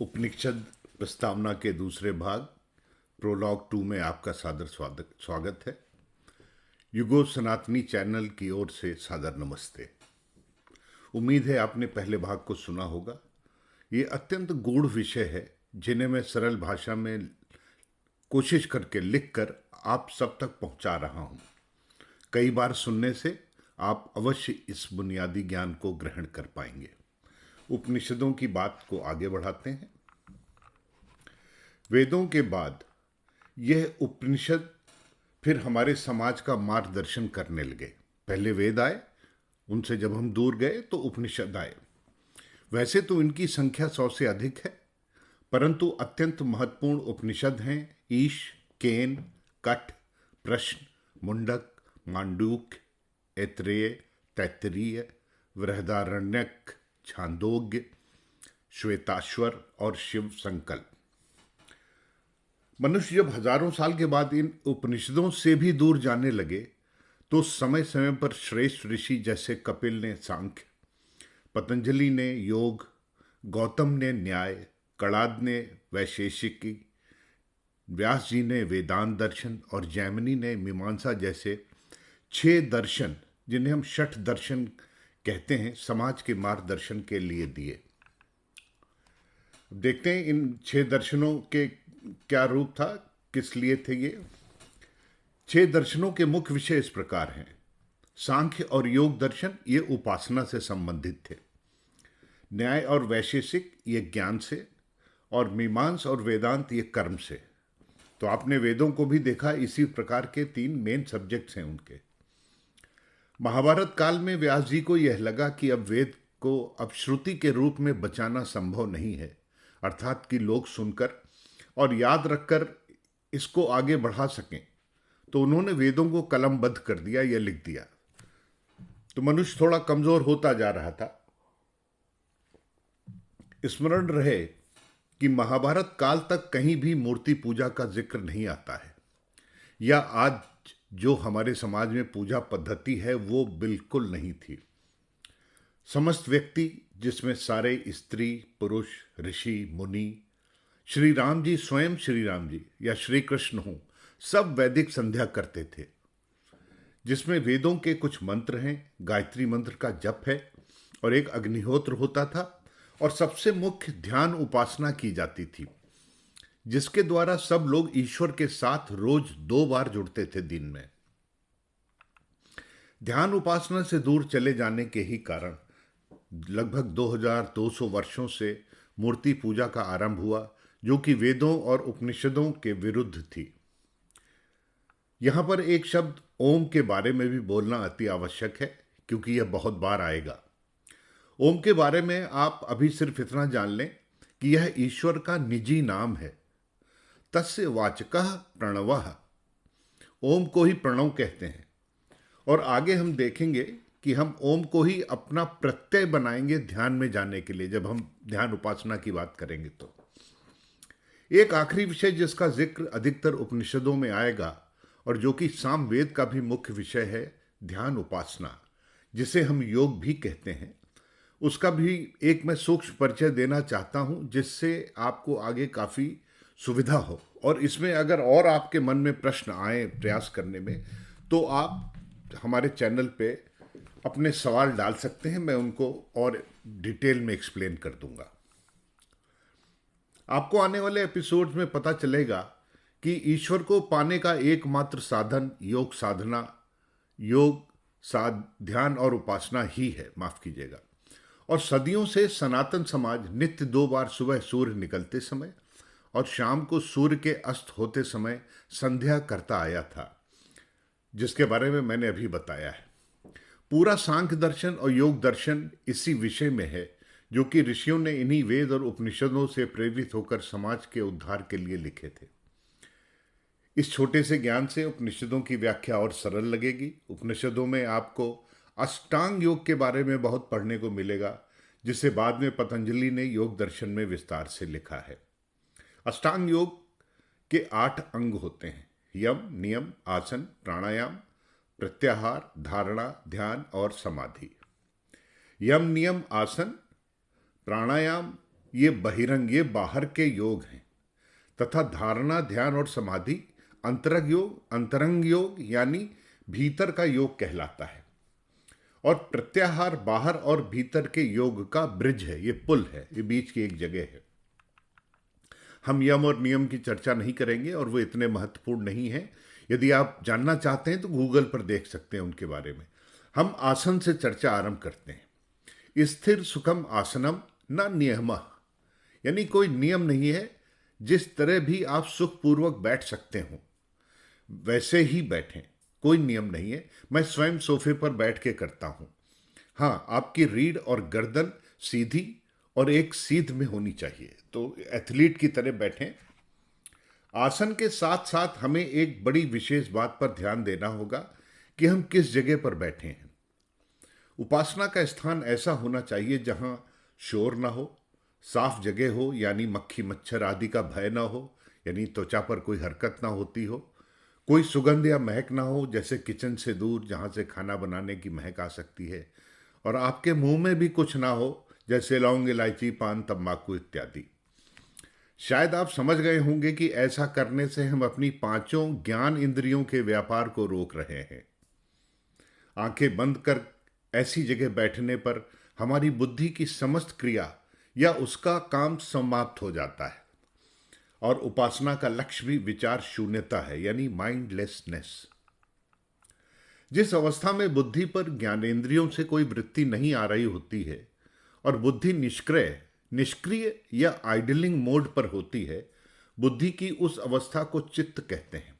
उपनिषद प्रस्तावना के दूसरे भाग प्रोलॉग 2 में आपका सादर स्वागत है। युगो सनातनी चैनल की ओर से सादर नमस्ते। उम्मीद है आपने पहले भाग को सुना होगा। ये अत्यंत गूढ़ विषय है जिन्हें मैं सरल भाषा में कोशिश करके लिखकर आप सब तक पहुंचा रहा हूं। कई बार सुनने से आप अवश्य इस बुनियादी ज्ञान को ग्रहण कर पाएंगे। उपनिषदों की बात को आगे बढ़ाते हैं। वेदों के बाद यह उपनिषद फिर हमारे समाज का मार्गदर्शन करने लगे। पहले वेद आए, उनसे जब हम दूर गए तो उपनिषद आए। वैसे तो इनकी संख्या 100 से अधिक है, परंतु अत्यंत महत्वपूर्ण उपनिषद हैं ईश, केन, कठ, प्रश्न, मुंडक, मांडूक्य, ऐतरेय, तैत्तरीय, बृहदारण्यक, छांदोग्य, श्वेताश्वर और शिव संकल्प। मनुष्य जब हजारों साल के बाद इन उपनिषदों से भी दूर जाने लगे तो समय समय पर श्रेष्ठ ऋषि जैसे कपिल ने सांख्य, पतंजलि ने योग, गौतम ने न्याय, कणाद ने वैशेषिकी, व्यास जी ने वेदांत दर्शन और जैमिनी ने मीमांसा जैसे 6 दर्शन, जिन्हें हम षठ दर्शन कहते हैं, समाज के मार्गदर्शन के लिए दिए। देखते हैं इन 6 दर्शनों के क्या रूप था, किस लिए थे ये। 6 दर्शनों के मुख्य विषय इस प्रकार हैं। सांख्य और योग दर्शन ये उपासना से संबंधित थे। न्याय और वैशेषिक ये ज्ञान से, और मीमांस और वेदांत ये कर्म से। तो आपने वेदों को भी देखा, इसी प्रकार के 3 मेन सब्जेक्ट्स हैं उनके। महाभारत काल में व्यास जी को यह लगा कि अब वेद को अब श्रुति के रूप में बचाना संभव नहीं है, अर्थात कि लोग सुनकर और याद रखकर इसको आगे बढ़ा सकें। तो उन्होंने वेदों को कलमबद्ध कर दिया या लिख दिया। तो मनुष्य थोड़ा कमजोर होता जा रहा था। स्मरण रहे कि महाभारत काल तक कहीं भी मूर्ति पूजा का जिक्र नहीं आता है, या आज जो हमारे समाज में पूजा पद्धति है वो बिल्कुल नहीं थी। समस्त व्यक्ति, जिसमें सारे स्त्री पुरुष, ऋषि मुनि, श्री राम जी स्वयं श्री राम जी या श्री कृष्ण हों, सब वैदिक संध्या करते थे, जिसमें वेदों के कुछ मंत्र हैं, गायत्री मंत्र का जप है और एक अग्निहोत्र होता था, और सबसे मुख्य ध्यान उपासना की जाती थी, जिसके द्वारा सब लोग ईश्वर के साथ रोज 2 बार जुड़ते थे दिन में। ध्यान उपासना से दूर चले जाने के ही कारण लगभग 2200 वर्षों से मूर्ति पूजा का आरंभ हुआ, जो कि वेदों और उपनिषदों के विरुद्ध थी। यहां पर एक शब्द ओम के बारे में भी बोलना अति आवश्यक है, क्योंकि यह बहुत बार आएगा। ओम के बारे में आप अभी सिर्फ इतना जान लें कि यह ईश्वर का निजी नाम है। तस्य वाचकः प्रणवः, ओम को ही प्रणव कहते हैं। और आगे हम देखेंगे कि हम ओम को ही अपना प्रत्यय बनाएंगे ध्यान में जाने के लिए, जब हम ध्यान उपासना की बात करेंगे। तो एक आखिरी विषय जिसका जिक्र अधिकतर उपनिषदों में आएगा और जो कि सामवेद का भी मुख्य विषय है, ध्यान उपासना, जिसे हम योग भी कहते हैं, उसका भी एक मैं सूक्ष्म परिचय देना चाहता हूं, जिससे आपको आगे काफी सुविधा हो। और इसमें अगर और आपके मन में प्रश्न आए प्रयास करने में, तो आप हमारे चैनल पे अपने सवाल डाल सकते हैं, मैं उनको और डिटेल में एक्सप्लेन कर दूंगा। आपको आने वाले एपिसोड्स में पता चलेगा कि ईश्वर को पाने का एकमात्र साधन योग साधना, ध्यान और उपासना ही है, माफ कीजिएगा। और सदियों से सनातन समाज नित्य 2 बार सुबह सूर्य निकलते समय और शाम को सूर्य के अस्त होते समय संध्या करता आया था, जिसके बारे में मैंने अभी बताया है। पूरा सांख्य दर्शन और योग दर्शन इसी विषय में है, जो कि ऋषियों ने इन्हीं वेद और उपनिषदों से प्रेरित होकर समाज के उद्धार के लिए लिखे थे। इस छोटे से ज्ञान से उपनिषदों की व्याख्या और सरल लगेगी। उपनिषदों में आपको अष्टांग योग के बारे में बहुत पढ़ने को मिलेगा, जिसे बाद में पतंजलि ने योग दर्शन में विस्तार से लिखा है। अष्टांग योग के 8 अंग होते हैं: यम, नियम, आसन, प्राणायाम, प्रत्याहार, धारणा, ध्यान और समाधि। यम, नियम, आसन, प्राणायाम ये बहिरंग, ये बाहर के योग हैं, तथा धारणा, ध्यान और समाधि अंतरंग योग यानी भीतर का योग कहलाता है। और प्रत्याहार बाहर और भीतर के योग का ब्रिज है, ये पुल है, ये बीच की एक जगह है। हम यम और नियम की चर्चा नहीं करेंगे और वो इतने महत्वपूर्ण नहीं है। यदि आप जानना चाहते हैं तो गूगल पर देख सकते हैं उनके बारे में। हम आसन से चर्चा आरंभ करते हैं। स्थिर सुखम आसनम न नियमः, यानी कोई नियम नहीं है। जिस तरह भी आप सुखपूर्वक बैठ सकते हो वैसे ही बैठें, कोई नियम नहीं है। मैं स्वयं सोफे पर बैठ के करता हूं। हाँ, आपकी रीढ़ और गर्दन सीधी और एक सीध में होनी चाहिए, तो एथलीट की तरह बैठें। आसन के साथ साथ हमें एक बड़ी विशेष बात पर ध्यान देना होगा कि हम किस जगह पर बैठे हैं। उपासना का स्थान ऐसा होना चाहिए जहां शोर ना हो, साफ जगह हो, यानी मक्खी मच्छर आदि का भय ना हो, यानी त्वचा पर कोई हरकत ना होती हो, कोई सुगंध या महक ना हो, जैसे किचन से दूर जहां से खाना बनाने की महक आ सकती है, और आपके मुंह में भी कुछ ना हो, जैसे लौंग, इलायची, पान, तंबाकू इत्यादि। शायद आप समझ गए होंगे कि ऐसा करने से हम अपनी पांचों ज्ञान इंद्रियों के व्यापार को रोक रहे हैं। आंखें बंद कर ऐसी जगह बैठने पर हमारी बुद्धि की समस्त क्रिया या उसका काम समाप्त हो जाता है, और उपासना का लक्ष्य भी विचार शून्यता है, यानी माइंडलेसनेस। जिस अवस्था में बुद्धि पर ज्ञानेंद्रियों से कोई वृत्ति नहीं आ रही होती है और बुद्धि निष्क्रिय या आइडलिंग मोड पर होती है, बुद्धि की उस अवस्था को चित्त कहते हैं।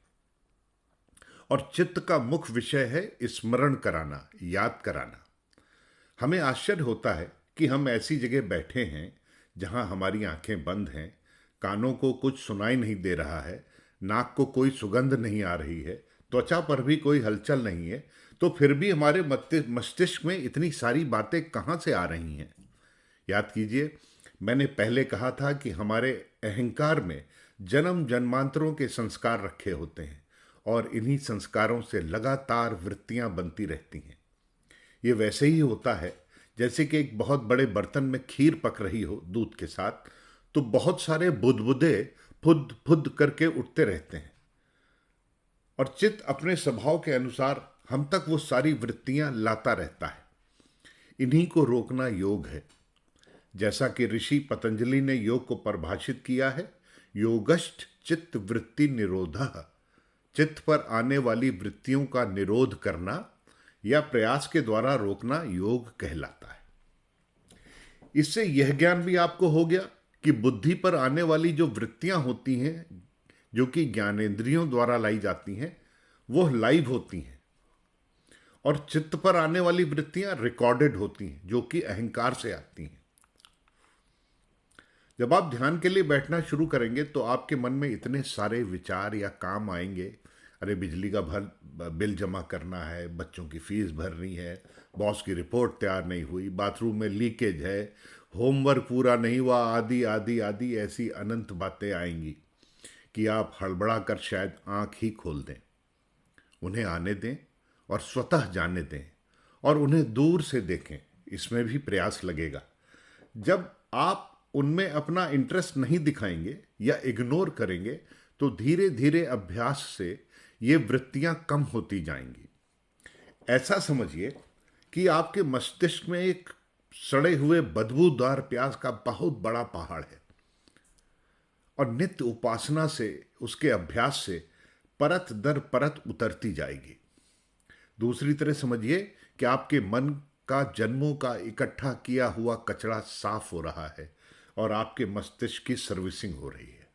और चित्त का मुख्य विषय है स्मरण कराना, याद कराना। हमें आश्चर्य होता है कि हम ऐसी जगह बैठे हैं जहां हमारी आंखें बंद हैं, कानों को कुछ सुनाई नहीं दे रहा है, नाक को कोई सुगंध नहीं आ रही है, त्वचा पर भी कोई हलचल नहीं है, तो फिर भी हमारे मस्तिष्क में इतनी सारी बातें कहां से आ रही हैं। याद कीजिए, मैंने पहले कहा था कि हमारे अहंकार में जन्म जन्मांतरों के संस्कार रखे होते हैं और इन्हीं संस्कारों से लगातार वृत्तियां बनती रहती हैं। ये वैसे ही होता है जैसे कि एक बहुत बड़े बर्तन में खीर पक रही हो दूध के साथ, तो बहुत सारे बुदबुदे फुद फुद करके उठते रहते हैं, और चित्त अपने स्वभाव के अनुसार हम तक वो सारी वृत्तियां लाता रहता है। इन्हीं को रोकना योग है। जैसा कि ऋषि पतंजलि ने योग को परिभाषित किया है, योगश्च चित्त वृत्ति निरोधः, चित्त पर आने वाली वृत्तियों का निरोध करना या प्रयास के द्वारा रोकना योग कहलाता है। इससे यह ज्ञान भी आपको हो गया कि बुद्धि पर आने वाली जो वृत्तियां होती हैं, जो कि ज्ञानेंद्रियों द्वारा लाई जाती हैं, वो लाइव होती हैं, और चित्त पर आने वाली वृत्तियां रिकॉर्डेड होती हैं, जो कि अहंकार से आती हैं। जब आप ध्यान के लिए बैठना शुरू करेंगे तो आपके मन में इतने सारे विचार या काम आएंगे। अरे, बिजली का बिल जमा करना है, बच्चों की फीस भरनी है, बॉस की रिपोर्ट तैयार नहीं हुई, बाथरूम में लीकेज है, होमवर्क पूरा नहीं हुआ, आदि आदि आदि ऐसी अनंत बातें आएंगी कि आप हड़बड़ा कर शायद आंख ही खोल दें। उन्हें आने दें और स्वतः जाने दें, और उन्हें दूर से देखें। इसमें भी प्रयास लगेगा। जब आप उनमें अपना इंटरेस्ट नहीं दिखाएंगे या इग्नोर करेंगे तो धीरे धीरे अभ्यास से ये वृत्तियां कम होती जाएंगी। ऐसा समझिए कि आपके मस्तिष्क में एक सड़े हुए बदबूदार प्याज का बहुत बड़ा पहाड़ है, और नित्य उपासना से, उसके अभ्यास से परत दर परत उतरती जाएगी। दूसरी तरह समझिए कि आपके मन का जन्मों का इकट्ठा किया हुआ कचरा साफ हो रहा है और आपके मस्तिष्क की सर्विसिंग हो रही है।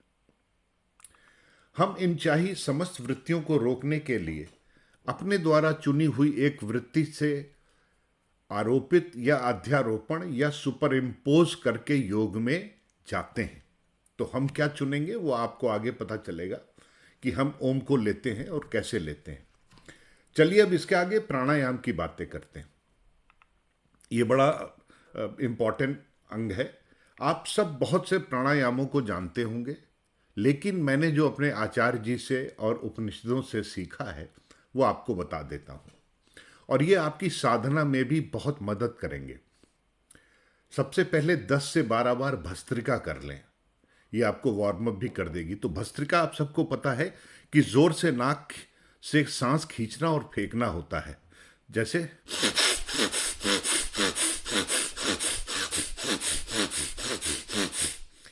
हम इन चाही समस्त वृत्तियों को रोकने के लिए अपने द्वारा चुनी हुई एक वृत्ति से आरोपित या अध्यारोपण या सुपर इम्पोज करके योग में जाते हैं। तो हम क्या चुनेंगे वो आपको आगे पता चलेगा कि हम ओम को लेते हैं और कैसे लेते हैं। चलिए अब इसके आगे प्राणायाम की बातें करते हैं। ये बड़ा इम्पॉर्टेंट अंग है। आप सब बहुत से प्राणायामों को जानते होंगे, लेकिन मैंने जो अपने आचार्य जी से और उपनिषदों से सीखा है वो आपको बता देता हूं, और ये आपकी साधना में भी बहुत मदद करेंगे। सबसे पहले 10 से 12 बार भस्त्रिका कर लें। ये आपको वार्म अप भी कर देगी। तो भस्त्रिका आप सबको पता है कि जोर से नाक से सांस खींचना और फेंकना होता है। जैसे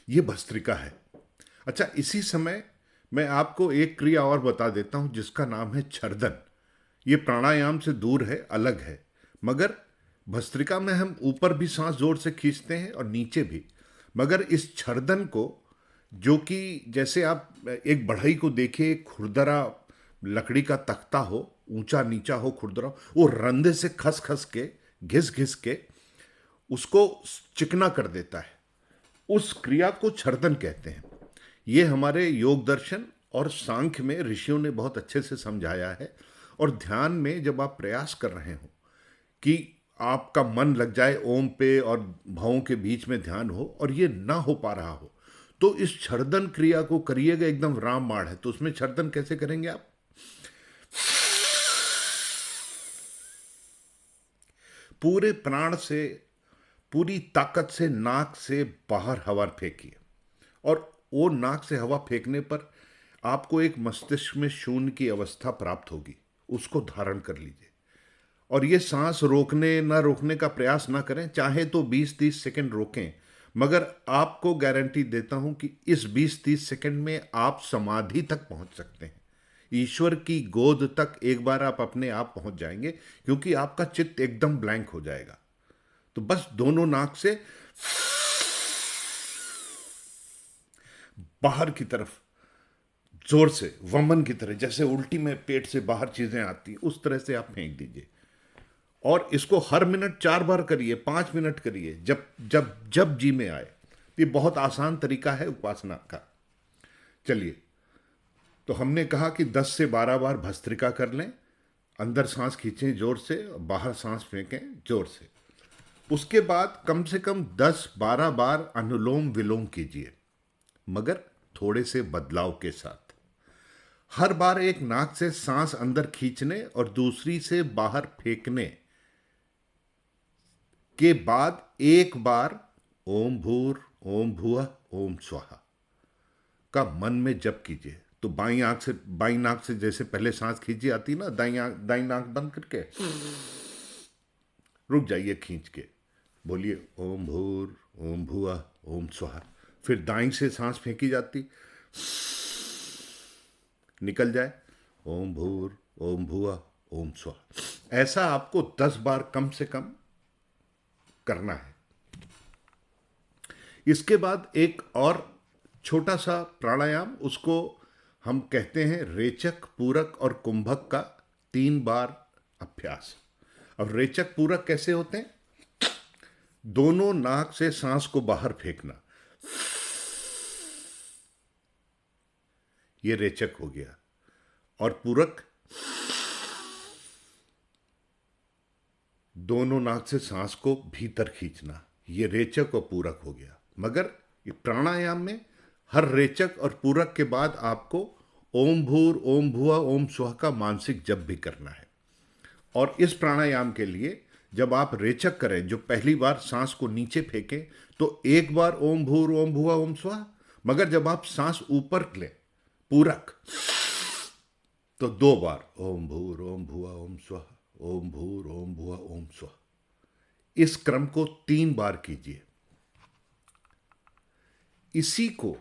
ये भस्त्रिका है। अच्छा, इसी समय मैं आपको एक क्रिया और बता देता हूं जिसका नाम है छर्दन। ये प्राणायाम से दूर है, अलग है, मगर भस्त्रिका में हम ऊपर भी सांस जोर से खींचते हैं और नीचे भी। मगर इस छर्दन को, जो कि जैसे आप एक बढ़ई को देखिए, एक खुरदरा लकड़ी का तख्ता हो, ऊंचा नीचा हो, खुरदरा, वो रंधे से खस खस के, घिस घिस के उसको चिकना कर देता है। उस क्रिया को छर्दन कहते हैं। ये हमारे योग दर्शन और सांख्य में ऋषियों ने बहुत अच्छे से समझाया है। और ध्यान में जब आप प्रयास कर रहे हो कि आपका मन लग जाए ओम पे और भावों के बीच में ध्यान हो और ये ना हो पा रहा हो, तो इस छर्दन क्रिया को करिएगा। एकदम रामबाण है। तो उसमें छर्दन कैसे करेंगे आप? पूरे प्राण से, पूरी ताकत से नाक से बाहर हवा फेंकिए। और वो नाक से हवा फेंकने पर आपको एक मस्तिष्क में शून्य की अवस्था प्राप्त होगी। उसको धारण कर लीजिए। और ये सांस रोकने ना रोकने का प्रयास ना करें। चाहे तो 20-30 सेकंड रोकें, मगर आपको गारंटी देता हूं कि इस 20-30 सेकंड में आप समाधि तक पहुंच सकते हैं। ईश्वर की गोद तक एक बार आप अपने आप पहुंच जाएंगे, क्योंकि आपका चित्त एकदम ब्लैंक हो जाएगा। तो बस दोनों नाक से बाहर की तरफ जोर से, वमन की तरह, जैसे उल्टी में पेट से बाहर चीजें आती हैं, उस तरह से आप फेंक दीजिए। और इसको हर मिनट 4 बार करिए, 5 मिनट करिए, जब जब जब जी में आए। ये बहुत आसान तरीका है उपासना का। चलिए, तो हमने कहा कि 10 से 12 बार भस्त्रिका कर लें, अंदर सांस खींचें जोर से, बाहर सांस फेंकें जोर से। उसके बाद कम से कम 10-12 बार अनुलोम विलोम कीजिए, मगर थोड़े से बदलाव के साथ। हर बार एक नाक से सांस अंदर खींचने और दूसरी से बाहर फेंकने के बाद एक बार ओम भूर ओम भुवः ओम स्वाहा का मन में जप कीजिए। तो बाई नाक से जैसे पहले सांस खींची आती ना, दाई नाक बंद करके रुक जाइए, खींच के बोलिए ओम भूर ओम भुवः ओम स्वाहा। फिर दाई से सांस फेंकी जाती, निकल जाए, ओम भूर ओम भुवः ओम स्वाहा। ऐसा आपको 10 बार कम से कम करना है। इसके बाद एक और छोटा सा प्राणायाम, उसको हम कहते हैं रेचक, पूरक और कुंभक का 3 बार अभ्यास। अब रेचक पूरक कैसे होते हैं? दोनों नाक से सांस को बाहर फेंकना, ये रेचक हो गया। और पूरक, दोनों नाक से सांस को भीतर खींचना, ये रेचक और पूरक हो गया। मगर ये प्राणायाम में हर रेचक और पूरक के बाद आपको ओम भूर ओम भुवः ओम स्वः का मानसिक जप भी करना है। और इस प्राणायाम के लिए जब आप रेचक करें, जो पहली बार सांस को नीचे फेंकें, तो एक बार ओम भूर ओम भुवः ओम स्वः। मगर जब आप सांस ऊपर लें, पूरक, तो 2 बार ओम भूर ओम भुवः ओम स्वः, ओम भूर ओम भुवः ओम स्वः। इस क्रम को 3 बार कीजिए। इसी को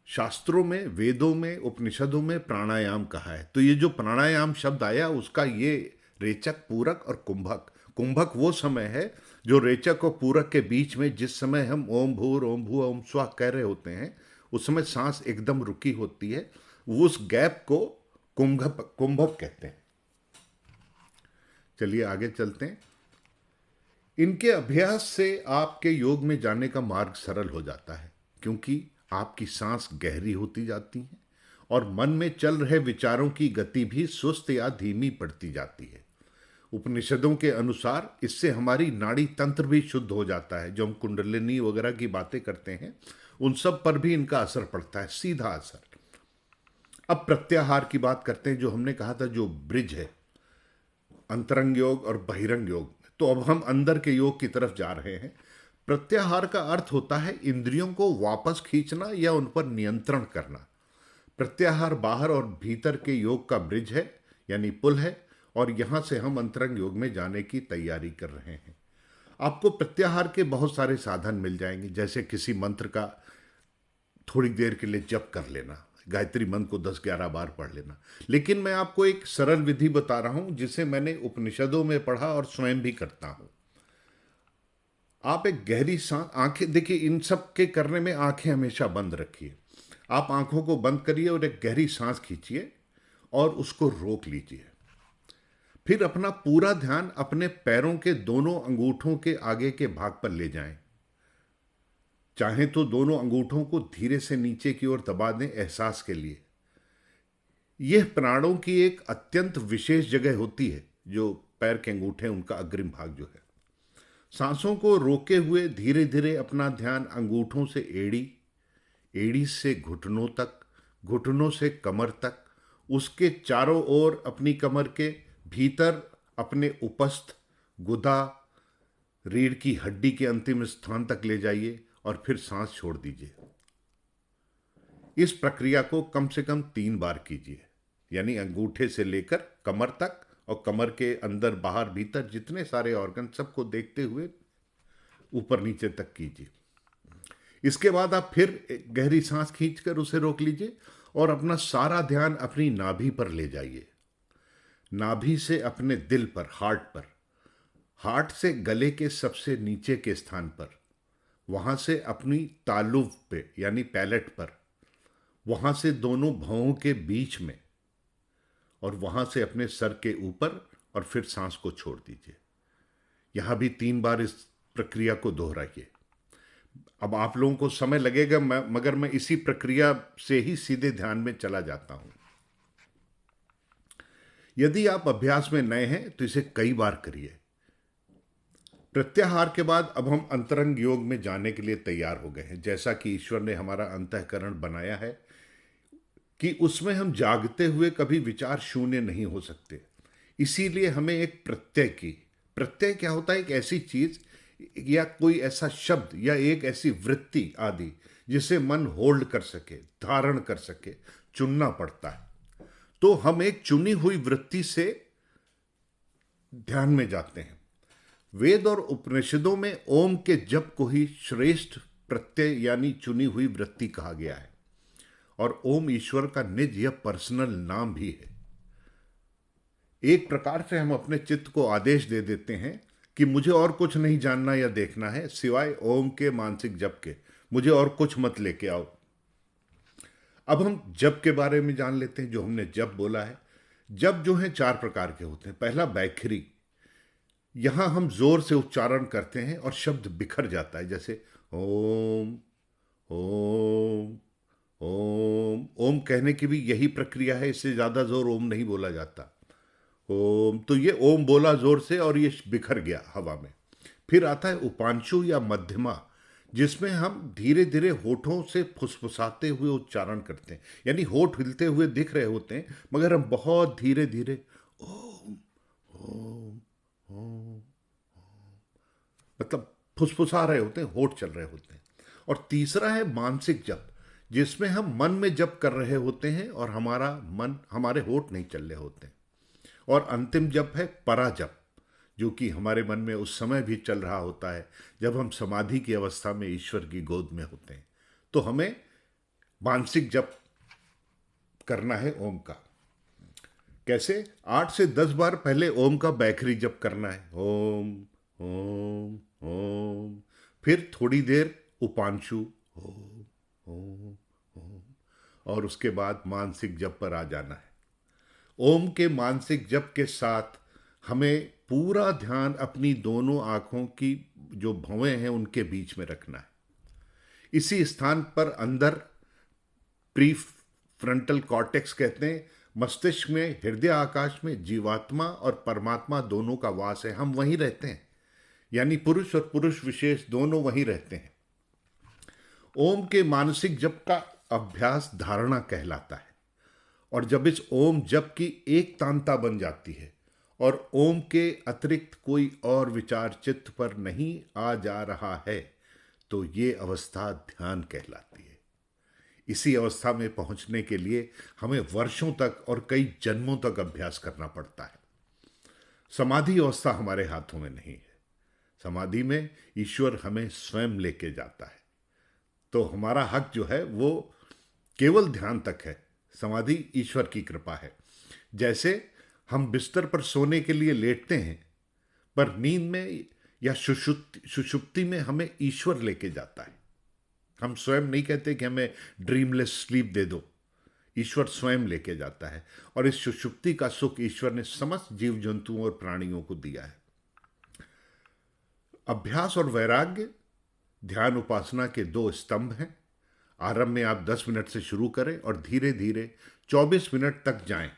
शास्त्रों में, वेदों में, उपनिषदों में प्राणायाम कहा है। तो ये जो प्राणायाम शब्द आया, उसका ये रेचक, पूरक और कुंभक। कुंभक वो समय है जो रेचक और पूरक के बीच में, जिस समय हम ओम भूर ओम भुवः ओम स्वः कह रहे होते हैं, उस समय सांस एकदम रुकी होती है। उस गैप को कुंभक कहते हैं। चलिए आगे चलते हैं। इनके अभ्यास से आपके योग में जाने का मार्ग सरल हो जाता है, क्योंकि आपकी सांस गहरी होती जाती है और मन में चल रहे विचारों की गति भी सुस्त या धीमी पड़ती जाती है। उपनिषदों के अनुसार इससे हमारी नाड़ी तंत्र भी शुद्ध हो जाता है। जो हम कुंडलिनी वगैरह की बातें करते हैं, उन सब पर भी इनका असर पड़ता है, सीधा असर। अब प्रत्याहार की बात करते हैं, जो हमने कहा था, जो ब्रिज है अंतरंग योग और बहिरंग योग। तो अब हम अंदर के योग की तरफ जा रहे हैं। प्रत्याहार का अर्थ होता है इंद्रियों को वापस खींचना या उन पर नियंत्रण करना। प्रत्याहार बाहर और भीतर के योग का ब्रिज है, यानी पुल है, और यहां से हम अंतरंग योग में जाने की तैयारी कर रहे हैं। आपको प्रत्याहार के बहुत सारे साधन मिल जाएंगे, जैसे किसी मंत्र का थोड़ी देर के लिए जप कर लेना, गायत्री मंत्र को 10-11 बार पढ़ लेना। लेकिन मैं आपको एक सरल विधि बता रहा हूं जिसे मैंने उपनिषदों में पढ़ा और स्वयं भी करता हूं। आप एक गहरी सांस, आंखें देखिए, इन सब के करने में आंखें हमेशा बंद रखिए। आप आंखों को बंद करिए और एक गहरी सांस खींचिए और उसको रोक लीजिए। फिर अपना पूरा ध्यान अपने पैरों के दोनों अंगूठों के आगे के भाग पर ले जाएं। चाहें तो दोनों अंगूठों को धीरे से नीचे की ओर दबा दें एहसास के लिए। यह प्राणों की एक अत्यंत विशेष जगह होती है, जो पैर के अंगूठे, उनका अग्रिम भाग जो है। सांसों को रोके हुए धीरे धीरे अपना ध्यान अंगूठों से एड़ी, एड़ी से घुटनों तक, घुटनों से कमर तक, उसके चारों ओर अपनी कमर के भीतर अपने उपस्थ, गुदा, रीढ़ की हड्डी के अंतिम स्थान तक ले जाइए और फिर सांस छोड़ दीजिए। इस प्रक्रिया को कम से कम 3 बार कीजिए, यानी अंगूठे से लेकर कमर तक और कमर के अंदर बाहर भीतर जितने सारे ऑर्गन, सबको देखते हुए ऊपर नीचे तक कीजिए। इसके बाद आप फिर एक गहरी सांस खींचकर उसे रोक लीजिए और अपना सारा ध्यान अपनी नाभि पर ले जाइए। नाभि से अपने दिल पर, हार्ट पर, हार्ट से गले के सबसे नीचे के स्थान पर, वहां से अपनी तालुब पे यानी पैलेट पर, वहां से दोनों भौहों के बीच में, और वहां से अपने सर के ऊपर, और फिर सांस को छोड़ दीजिए। यहां भी 3 बार इस प्रक्रिया को दोहराइए। अब आप लोगों को समय लगेगा, मगर मैं इसी प्रक्रिया से ही सीधे ध्यान में चला जाता हूं। यदि आप अभ्यास में नए हैं तो इसे कई बार करिए। प्रत्याहार के बाद अब हम अंतरंग योग में जाने के लिए तैयार हो गए हैं। जैसा कि ईश्वर ने हमारा अंतःकरण बनाया है कि उसमें हम जागते हुए कभी विचार शून्य नहीं हो सकते, इसीलिए हमें एक प्रत्यय की, प्रत्यय क्या होता है? एक ऐसी चीज या कोई ऐसा शब्द या एक ऐसी वृत्ति आदि जिसे मन होल्ड कर सके, धारण कर सके, चुनना पड़ता है। तो हम एक चुनी हुई वृत्ति से ध्यान में जाते हैं। वेद और उपनिषदों में ओम के जप को ही श्रेष्ठ प्रत्यय यानी चुनी हुई वृत्ति कहा गया है, और ओम ईश्वर का निज या पर्सनल नाम भी है। एक प्रकार से हम अपने चित्त को आदेश दे देते हैं कि मुझे और कुछ नहीं जानना या देखना है सिवाय ओम के मानसिक जप के, मुझे और कुछ मत लेके आओ। अब हम जप के बारे में जान लेते हैं, जो हमने जप बोला है। जप जो है 4 प्रकार के होते हैं। पहला बैखरी, यहां हम जोर से उच्चारण करते हैं और शब्द बिखर जाता है, जैसे ओम ओम ओम। ओम कहने की भी यही प्रक्रिया है, इससे ज्यादा जोर ओम नहीं बोला जाता। ओम, तो ये ओम बोला जोर से और ये बिखर गया हवा में। फिर आता है उपांशु या मध्यमा, जिसमें हम धीरे धीरे होठों से फुसफुसाते हुए उच्चारण करते हैं, यानी होठ हिलते हुए दिख रहे होते हैं मगर हम बहुत धीरे धीरे ओम ओम ओम, मतलब फुसफुसा रहे होते हैं, होठ चल रहे होते हैं। और तीसरा है मानसिक जप, जिसमें हम मन में जप कर रहे होते हैं और हमारा मन, हमारे होठ नहीं चल रहे होते हैं। और अंतिम जप है पराजप, जो कि हमारे मन में उस समय भी चल रहा होता है जब हम समाधि की अवस्था में ईश्वर की गोद में होते हैं। तो हमें मानसिक जप करना है ओम का। कैसे? 8 से 10 बार पहले ओम का बैखरी जप करना है, ओम ओम ओम। फिर थोड़ी देर उपांशु, ओम ओम ओम, और उसके बाद मानसिक जप पर आ जाना है। ओम के मानसिक जप के साथ हमें पूरा ध्यान अपनी दोनों आंखों की जो भौवें हैं उनके बीच में रखना है। इसी स्थान पर अंदर प्री फ्रंटल कॉर्टेक्स कहते हैं, मस्तिष्क में, हृदय आकाश में जीवात्मा और परमात्मा दोनों का वास है। हम वहीं रहते हैं, यानी पुरुष और पुरुष विशेष दोनों वहीं रहते हैं। ओम के मानसिक जप का अभ्यास धारणा कहलाता है, और जब इस ओम जप की एक तांता बन जाती है और ओम के अतिरिक्त कोई और विचार चित्त पर नहीं आ जा रहा है, तो ये अवस्था ध्यान कहलाती है। इसी अवस्था में पहुंचने के लिए हमें वर्षों तक और कई जन्मों तक अभ्यास करना पड़ता है। समाधि अवस्था हमारे हाथों में नहीं है। समाधि में ईश्वर हमें स्वयं लेके जाता है। तो हमारा हक जो है वो केवल ध्यान तक है। समाधि ईश्वर की कृपा है। जैसे हम बिस्तर पर सोने के लिए लेटते हैं, पर नींद में या सुषुप्ति में हमें ईश्वर लेके जाता है। हम स्वयं नहीं कहते कि हमें ड्रीमलेस स्लीप दे दो, ईश्वर स्वयं लेके जाता है। और इस सुषुप्ति का सुख ईश्वर ने समस्त जीव जंतुओं और प्राणियों को दिया है। अभ्यास और वैराग्य ध्यान उपासना के दो स्तंभ हैं। आरंभ में आप 10 मिनट से शुरू करें और धीरे धीरे 24 मिनट तक जाएं।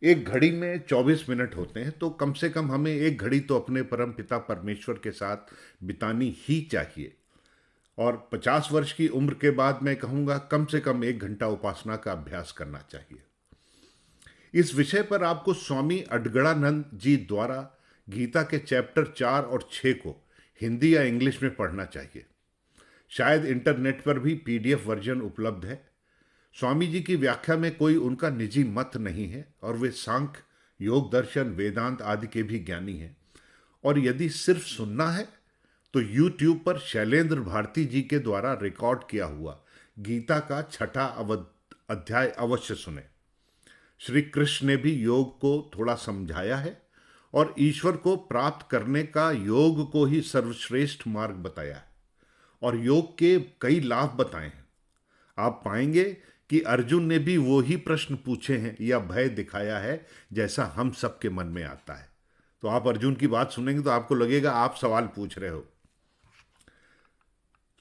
एक घड़ी में 24 मिनट होते हैं, तो कम से कम हमें एक घड़ी तो अपने परम पिता परमेश्वर के साथ बितानी ही चाहिए। और 50 वर्ष की उम्र के बाद मैं कहूँगा कम से कम 1 घंटा उपासना का अभ्यास करना चाहिए। इस विषय पर आपको स्वामी अडगड़ानंद जी द्वारा गीता के चैप्टर 4 और 6 को हिंदी या इंग्लिश में पढ़ना चाहिए। शायद इंटरनेट पर भी PDF वर्जन उपलब्ध है। स्वामी जी की व्याख्या में कोई उनका निजी मत नहीं है और वे सांख्य, योग दर्शन, वेदांत आदि के भी ज्ञानी हैं। और यदि सिर्फ सुनना है तो YouTube पर शैलेंद्र भारती जी के द्वारा रिकॉर्ड किया हुआ गीता का 6ठा अध्याय अवश्य सुने। श्री कृष्ण ने भी योग को थोड़ा समझाया है और ईश्वर को प्राप्त करने का योग को ही सर्वश्रेष्ठ मार्ग बताया है और योग के कई लाभ बताए हैं। आप पाएंगे कि अर्जुन ने भी वो ही प्रश्न पूछे हैं या भय दिखाया है जैसा हम सबके मन में आता है। तो आप अर्जुन की बात सुनेंगे तो आपको लगेगा आप सवाल पूछ रहे हो।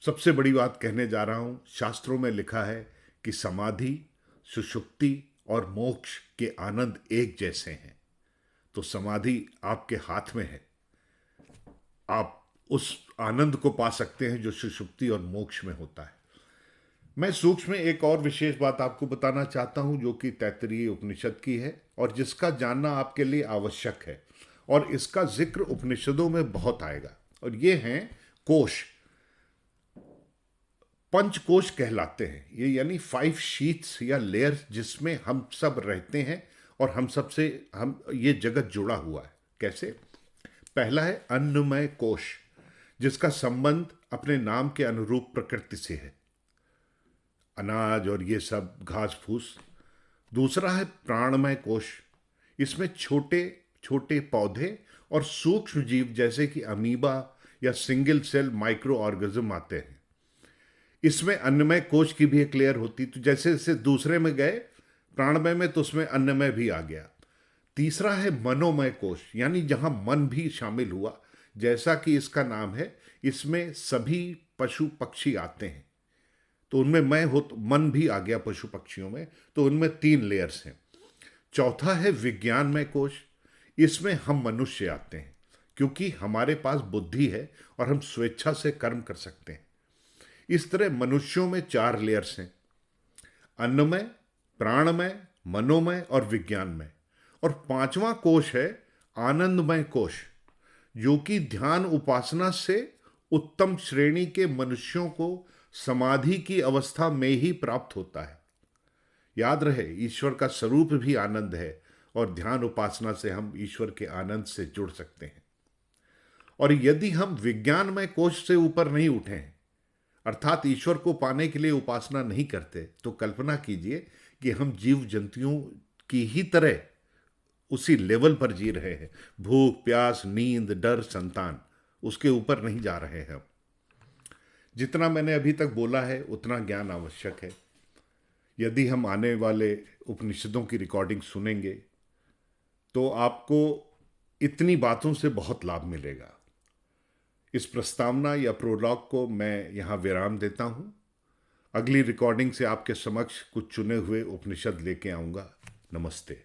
सबसे बड़ी बात कहने जा रहा हूं। शास्त्रों में लिखा है कि समाधि, सुषुप्ति और मोक्ष के आनंद एक जैसे हैं। तो समाधि आपके हाथ में है। आप उस आनंद को पा सकते हैं जो सुषुप्ति और मोक्ष में होता है। मैं सूक्ष्म में एक और विशेष बात आपको बताना चाहता हूं जो कि तैत्तिरीय उपनिषद की है और जिसका जानना आपके लिए आवश्यक है। और इसका जिक्र उपनिषदों में बहुत आएगा। और ये हैं कोश। पंचकोश कहलाते हैं ये, यानी 5 शीट्स या लेयर्स जिसमें हम सब रहते हैं और हम ये जगत जुड़ा हुआ है। कैसे? पहला है अन्नमय कोश, जिसका संबंध अपने नाम के अनुरूप प्रकृति से है, अनाज और ये सब घास फूस। दूसरा है प्राणमय कोश। इसमें छोटे छोटे पौधे और सूक्ष्म जीव जैसे कि अमीबा या सिंगल सेल माइक्रो ऑर्गेनिज्म आते हैं। इसमें अन्नमय कोश की भी एक लेयर होती। तो जैसे जैसे दूसरे में गए प्राणमय में, तो उसमें अन्नमय भी आ गया। तीसरा है मनोमय कोश, यानी जहां मन भी शामिल हुआ, जैसा कि इसका नाम है। इसमें सभी पशु पक्षी आते हैं, तो उनमें मन भी आ गया पशु पक्षियों में। तो उनमें 3 लेयर्स हैं। चौथा है विज्ञानमय कोश। इसमें हम मनुष्य आते हैं क्योंकि हमारे पास बुद्धि है और हम स्वेच्छा से कर्म कर सकते हैं। इस तरह मनुष्यों में 4 लेयर्स हैं, अन्नमय, प्राणमय, मनोमय और विज्ञानमय। और 5वां कोश है आनंदमय कोश, जो कि ध्यान उपासना से उत्तम श्रेणी के मनुष्यों को समाधि की अवस्था में ही प्राप्त होता है। याद रहे, ईश्वर का स्वरूप भी आनंद है और ध्यान उपासना से हम ईश्वर के आनंद से जुड़ सकते हैं। और यदि हम विज्ञानमय कोश से ऊपर नहीं उठे हैं, अर्थात ईश्वर को पाने के लिए उपासना नहीं करते, तो कल्पना कीजिए कि हम जीव जंतुओं की ही तरह उसी लेवल पर जी रहे हैं। भूख, प्यास, नींद, डर, संतान, उसके ऊपर नहीं जा रहे हैं। जितना मैंने अभी तक बोला है उतना ज्ञान आवश्यक है। यदि हम आने वाले उपनिषदों की रिकॉर्डिंग सुनेंगे तो आपको इतनी बातों से बहुत लाभ मिलेगा। इस प्रस्तावना या प्रोलॉग को मैं यहाँ विराम देता हूँ। अगली रिकॉर्डिंग से आपके समक्ष कुछ चुने हुए उपनिषद लेके आऊँगा। नमस्ते।